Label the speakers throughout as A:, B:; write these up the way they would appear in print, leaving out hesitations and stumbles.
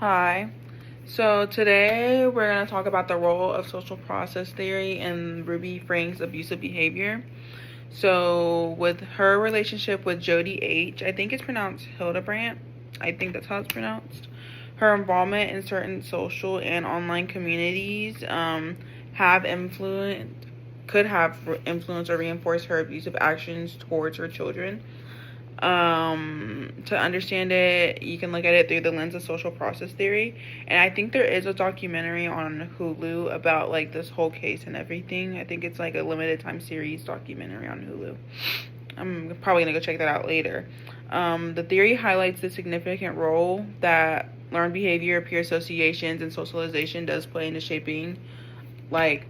A: Hi. So today we're going to talk about the role of social process theory in Ruby Frank's abusive behavior. So with her relationship with Jody H, I think it's pronounced Hildebrandt. I think that's how it's pronounced. Her involvement in certain social and online communities have influenced, could have influenced or reinforced her abusive actions towards her children. To understand it, you can look at it through the lens of social process theory. And I think there is a documentary on Hulu about like this whole case and everything. I think it's like a limited time series documentary on Hulu. I'm probably gonna go check that out later. The theory highlights the significant role that learned behavior, peer associations, and socialization does play into shaping like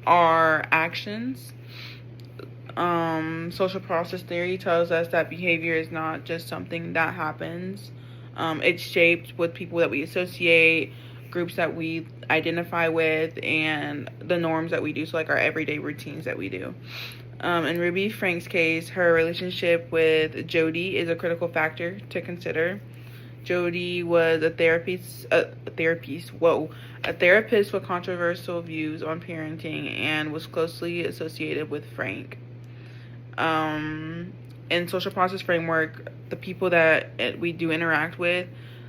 A: our actions. Social process theory tells us that behavior is not just something that happens. It's shaped with people that we associate, groups that we identify with, and the norms that we do. So, like our everyday routines that we do. In Ruby Frank's case, her relationship with Jody is a critical factor to consider. Jody was a therapist with controversial views on parenting and was closely associated with Frank. In social process framework, the people that we do interact with,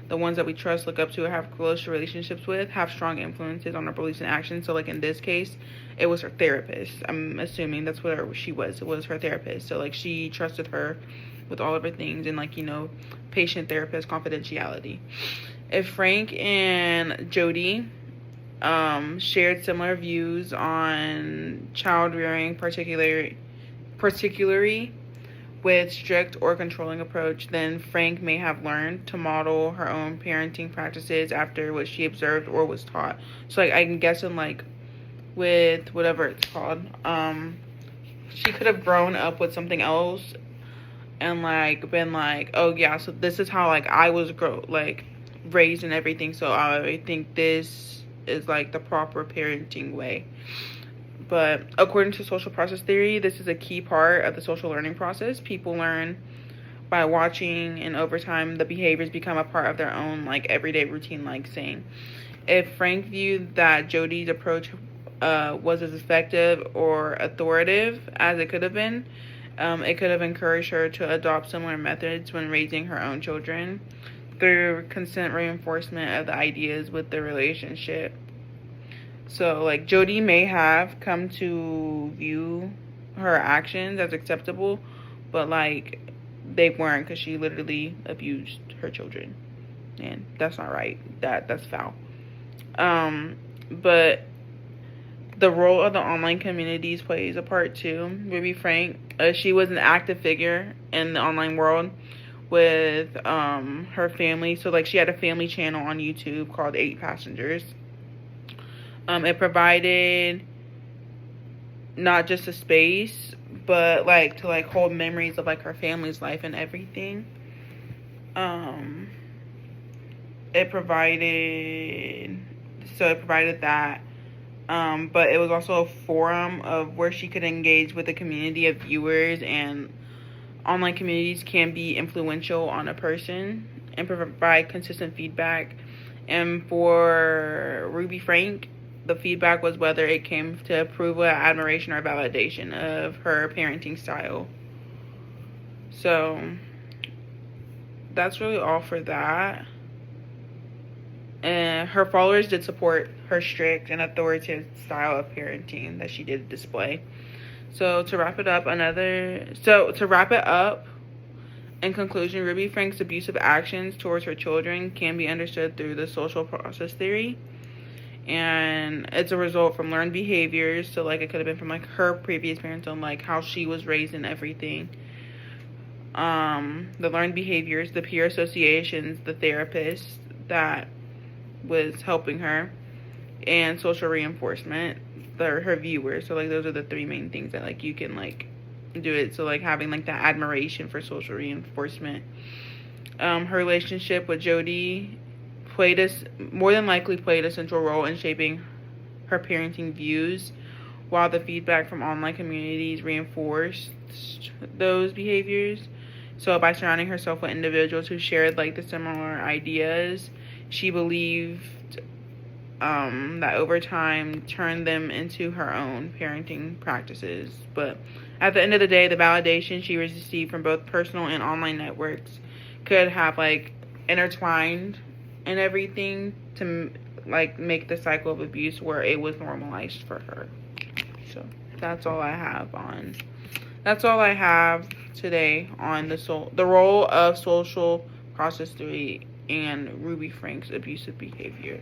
A: the ones that we trust, look up to, or have close relationships with, have strong influences on our beliefs and actions. So, like in this case, it was her therapist. I'm assuming that's what she was. It was her therapist. So, like, she trusted her with all of her things and, like, patient therapist confidentiality. If Frank and Jody shared similar views on child rearing, particularly with strict or controlling approach, then Frank may have learned to model her own parenting practices after what she observed or was taught. So, like, I'm guessing, like, with whatever it's called, she could have grown up with something else and, like, been like, oh yeah, so this is how, like, I was raised and everything, so I think this is like the proper parenting way. But according to social process theory, this is a key part of the social learning process. People learn by watching, and over time, the behaviors become a part of their own, like, everyday routine, like saying. If Frank viewed that Jody's approach was as effective or authoritative as it could have been, it could have encouraged her to adopt similar methods when raising her own children through constant reinforcement of the ideas with the relationship. So, like, Jody may have come to view her actions as acceptable, but, like, they weren't, because she literally abused her children. And that's not right. That's foul. But the role of the online communities plays a part, too. Ruby Frank, she was an active figure in the online world with her family. So, like, she had a family channel on YouTube called 8 Passengers. It provided not just a space, but like to like hold memories of like her family's life and everything. It provided that. But it was also a forum of where she could engage with a community of viewers, and online communities can be influential on a person and provide consistent feedback. And for Ruby Frank, the feedback was whether it came to approval, admiration, or validation of her parenting style. So that's really all for that. And her followers did support her strict and authoritative style of parenting that she did display. So to wrap it up, in conclusion, Ruby Frank's abusive actions towards her children can be understood through the social process theory. And it's a result from learned behaviors. So, like, it could have been from, like, her previous parents on, like, how she was raised and everything. The learned behaviors, the peer associations, the therapist that was helping her, and social reinforcement, her viewers. So, like, those are the 3 main things that, like, you can, like, do it. So, like, having, like, that admiration for social reinforcement. Her relationship with Jody more than likely played a central role in shaping her parenting views, while the feedback from online communities reinforced those behaviors. So by surrounding herself with individuals who shared like the similar ideas, she believed that over time turned them into her own parenting practices. But at the end of the day, the validation she received from both personal and online networks could have like intertwined and everything to like make the cycle of abuse where it was normalized for her. So that's all I have on. That's all I have today on the role of social process theory and Ruby Frank's abusive behavior.